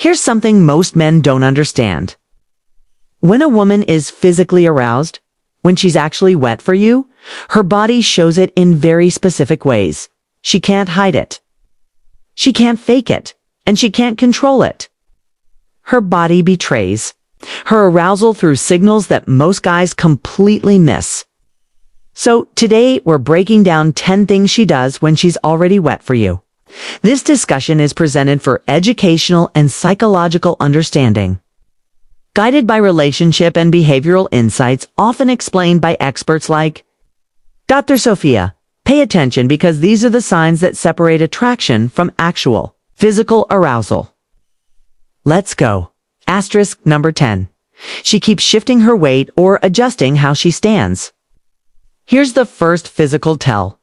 Here's something most men don't understand. When a woman is physically aroused, when she's actually wet for you, her body shows it in very specific ways. She can't hide it. She can't fake it, and she can't control it. Her body betrays her arousal through signals that most guys completely miss. So today we're breaking down 10 things she does when she's already wet for you. This discussion is presented for educational and psychological understanding, guided by relationship and behavioral insights often explained by experts like Dr. Sophia. Pay attention because these are the signs that separate attraction from actual physical arousal. Let's go. Asterisk number 10. She keeps shifting her weight or adjusting how she stands. Here's the first physical tell.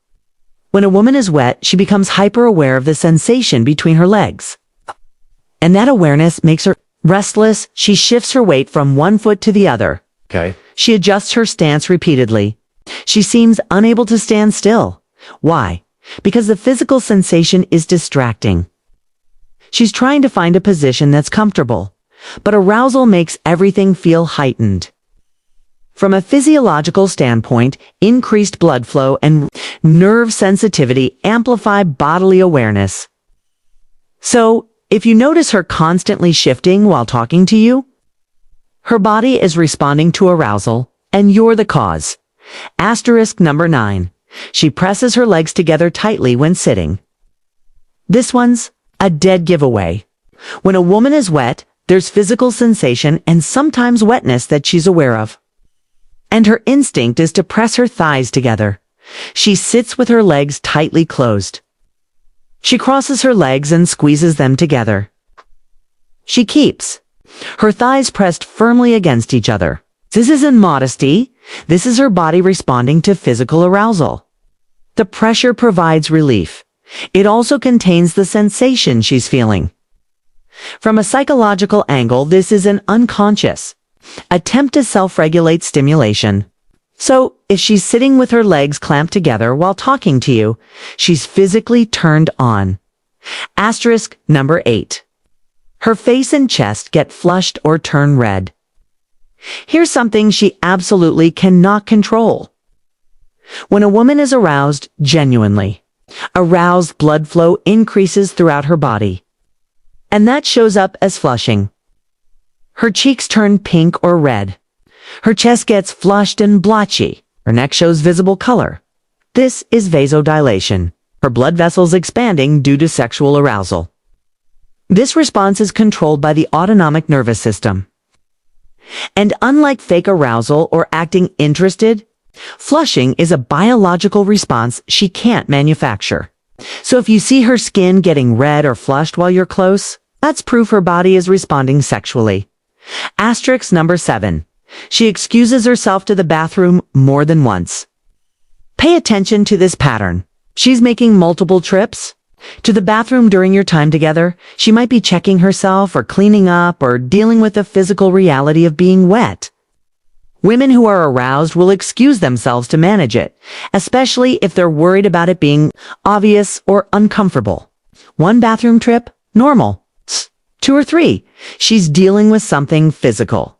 When a woman is wet, she becomes hyper-aware of the sensation between her legs. And that awareness makes her restless. She shifts her weight from one foot to the other. Okay. She adjusts her stance repeatedly. She seems unable to stand still. Why? Because the physical sensation is distracting. She's trying to find a position that's comfortable, but arousal makes everything feel heightened. From a physiological standpoint, increased blood flow and nerve sensitivity amplify bodily awareness. So, if you notice her constantly shifting while talking to you, her body is responding to arousal, and you're the cause. Asterisk number 9. She presses her legs together tightly when sitting. This one's a dead giveaway. When a woman is wet, there's physical sensation and sometimes wetness that she's aware of. And her instinct is to press her thighs together. She sits with her legs tightly closed. She crosses her legs and squeezes them together. She keeps her thighs pressed firmly against each other. This isn't modesty. This is her body responding to physical arousal. The pressure provides relief. It also contains the sensation she's feeling. From a psychological angle, this is an unconscious attempt to self-regulate stimulation. So, if she's sitting with her legs clamped together while talking to you, she's physically turned on. Asterisk number 8. Her face and chest get flushed or turn red. Here's something she absolutely cannot control. When a woman is aroused, genuinely aroused, blood flow increases throughout her body. And that shows up as flushing. Her cheeks turn pink or red. Her chest gets flushed and blotchy. Her neck shows visible color. This is vasodilation. Her blood vessels expanding due to sexual arousal. This response is controlled by the autonomic nervous system. And unlike fake arousal or acting interested, flushing is a biological response she can't manufacture. So if you see her skin getting red or flushed while you're close, that's proof her body is responding sexually. Asterisk number 7. She excuses herself to the bathroom more than once. Pay attention to this pattern. She's making multiple trips to the bathroom during your time together. She might be checking herself or cleaning up or dealing with the physical reality of being wet. Women who are aroused will excuse themselves to manage it, especially if they're worried about it being obvious or uncomfortable. One bathroom trip? Normal. 2 or 3. She's dealing with something physical.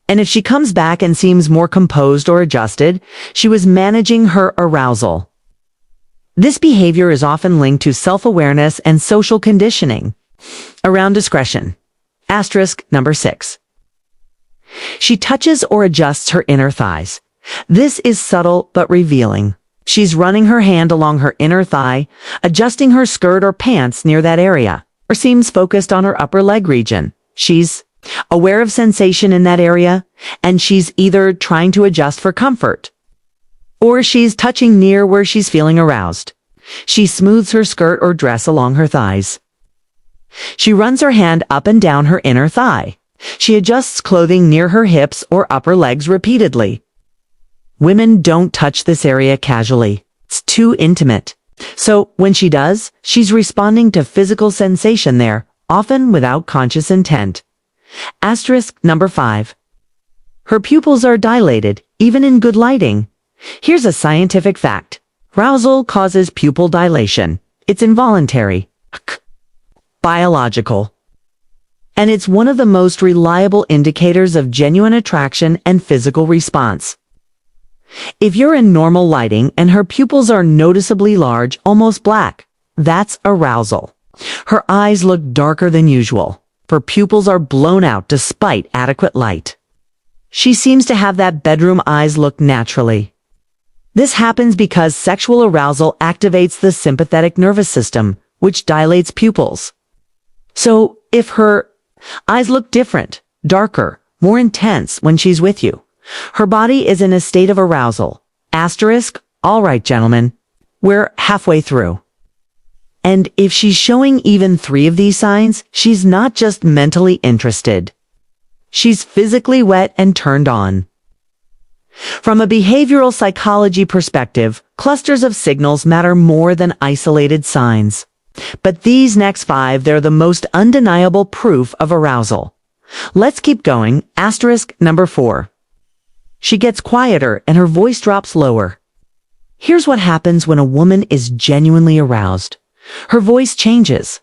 And if she comes back and seems more composed or adjusted, she was managing her arousal. This behavior is often linked to self-awareness and social conditioning around discretion. Asterisk number 6. She touches or adjusts her inner thighs. This is subtle but revealing. She's running her hand along her inner thigh, adjusting her skirt or pants near that area, or seems focused on her upper leg region. She's aware of sensation in that area, and she's either trying to adjust for comfort, or she's touching near where she's feeling aroused. She smooths her skirt or dress along her thighs. She runs her hand up and down her inner thigh. She adjusts clothing near her hips or upper legs repeatedly. Women don't touch this area casually. It's too intimate. So when she does, she's responding to physical sensation there, often without conscious intent. Asterisk number 5. Her pupils are dilated, even in good lighting. Here's a scientific fact. Arousal causes pupil dilation. It's involuntary. Biological. And it's one of the most reliable indicators of genuine attraction and physical response. If you're in normal lighting and her pupils are noticeably large, almost black, that's arousal. Her eyes look darker than usual. Her pupils are blown out despite adequate light. She seems to have that bedroom eyes look naturally. This happens because sexual arousal activates the sympathetic nervous system, which dilates pupils. So, if her eyes look different, darker, more intense when she's with you, her body is in a state of arousal. Asterisk, all right, gentlemen, we're halfway through. And if she's showing even 3 of these signs, she's not just mentally interested. She's physically wet and turned on. From a behavioral psychology perspective, clusters of signals matter more than isolated signs. But these next 5, they're the most undeniable proof of arousal. Let's keep going. Asterisk number 4. She gets quieter and her voice drops lower. Here's what happens when a woman is genuinely aroused. Her voice changes.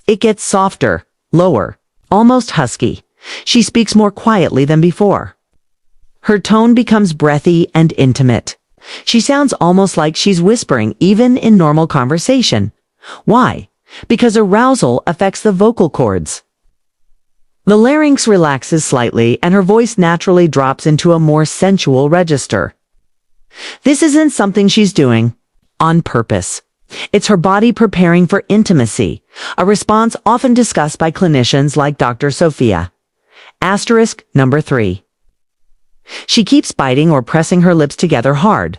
It gets softer, lower, almost husky. She speaks more quietly than before. Her tone becomes breathy and intimate. She sounds almost like she's whispering, even in normal conversation. Why? Because arousal affects the vocal cords. The larynx relaxes slightly and her voice naturally drops into a more sensual register. This isn't something she's doing on purpose. It's her body preparing for intimacy, a response often discussed by clinicians like Dr. Sophia. Asterisk number 3. She keeps biting or pressing her lips together hard.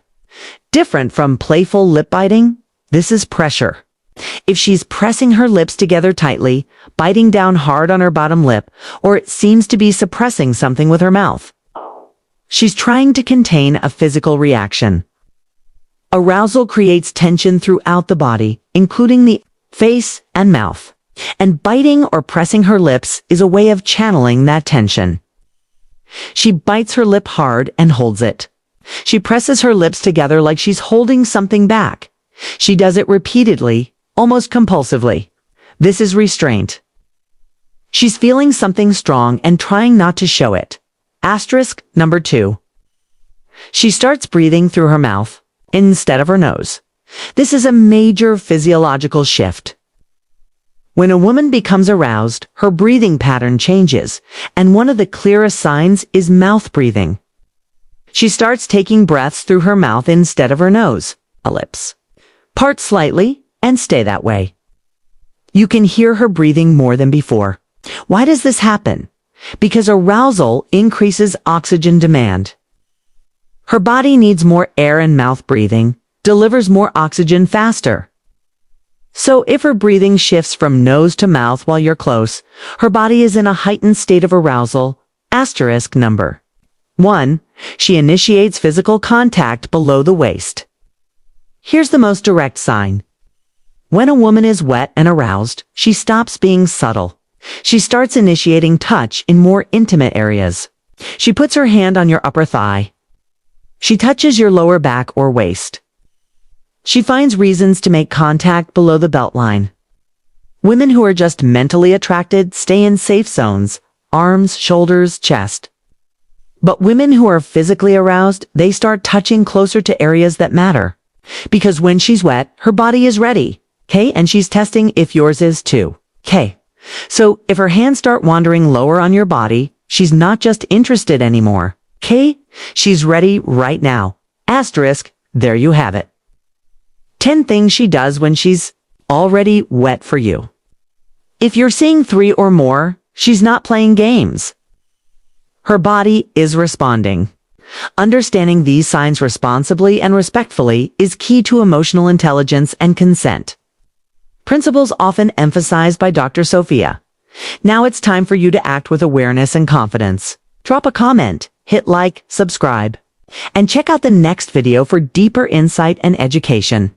Different from playful lip biting, this is pressure. If she's pressing her lips together tightly, biting down hard on her bottom lip, or it seems to be suppressing something with her mouth, she's trying to contain a physical reaction. Arousal creates tension throughout the body, including the face and mouth. And biting or pressing her lips is a way of channeling that tension. She bites her lip hard and holds it. She presses her lips together like she's holding something back. She does it repeatedly, almost compulsively. This is restraint. She's feeling something strong and trying not to show it. Asterisk number 2. She starts breathing through her mouth instead of her nose. This is a major physiological shift. When a woman becomes aroused, her breathing pattern changes, and one of the clearest signs is mouth breathing. She starts taking breaths through her mouth instead of her nose, lips. Part slightly and stay that way. You can hear her breathing more than before. Why does this happen? Because arousal increases oxygen demand. Her body needs more air and mouth breathing, delivers more oxygen faster. So if her breathing shifts from nose to mouth while you're close, her body is in a heightened state of arousal. Asterisk number 1. She initiates physical contact below the waist. Here's the most direct sign. When a woman is wet and aroused, she stops being subtle. She starts initiating touch in more intimate areas. She puts her hand on your upper thigh. She touches your lower back or waist. She finds reasons to make contact below the belt line. Women who are just mentally attracted stay in safe zones, arms, shoulders, chest. But women who are physically aroused, they start touching closer to areas that matter. Because when she's wet, her body is ready, okay? And she's testing if yours is too, okay? So if her hands start wandering lower on your body, she's not just interested anymore, okay? She's ready right now. Asterisk, there you have it. 10 things she does when she's already wet for you. If you're seeing 3 or more, she's not playing games. Her body is responding. Understanding these signs responsibly and respectfully is key to emotional intelligence and consent. Principles often emphasized by Dr. Sophia. Now it's time for you to act with awareness and confidence. Drop a comment, hit like, subscribe, and check out the next video for deeper insight and education.